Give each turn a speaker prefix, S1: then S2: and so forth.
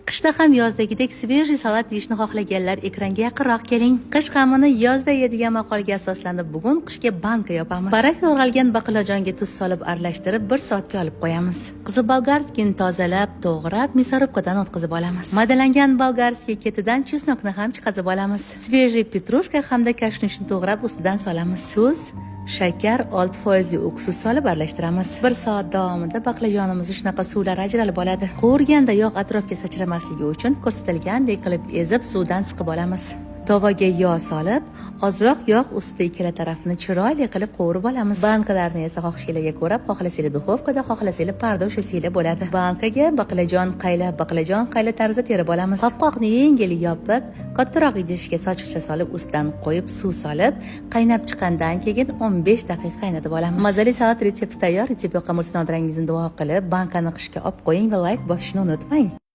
S1: Qishda ham yozdagidek svejiy salat yeyishni xohlaganlar ekranga yaqinroq keling. Qish g'amini yozda yeydigan maqolga asoslanib bugun qishga banka yopamiz. Barak to'g'ralgan baqlajonga tuz solib aralashtirib 1 soatga olib qo'yamiz. Qizil bolgarskini tozalab, to'g'rab, мясорубкаdan o'tkazib olamiz. Maydalangan bolgarskiy ketidan chesnokni ham chiqazib olamiz. Svejiy petrushka hamda kashnishni to'g'rab ustidan solamiz. Tuz, shakar, 6% uksus solib aralashtiramiz. 1 soat davomida baqlajonimiz shunaqa suvlar ajralib oladi. Qovurganda yog' atrofga sachramasligi uchun ko'rsatilgandek qilib ezib suvdan siqib olamiz. Tovaga yog' solib, ozroq yog' ustida ikkala tarafini chiroyli qilib qovurib olamiz. Bankalarni esa xohishingizga ko'ra, xohlasanglar duxovkada, xohlasanglar parda ushlasanglar bo'ladi. Bankaga baqlajon qayla tarzda terib olamiz. Qopqoqni yengil yopib, kattaroq idishga sochiqcha solib, ustidan qo'yib, suv solib, qaynab chiqqandan keyin 15 daqiqa qaynatib olamiz. Mazali salat retsepti tayyor. Resept yoqqan bo'lsa, nodarangizni duo qilib, bankani qishga olib qo'ying va like bosishni unutmang.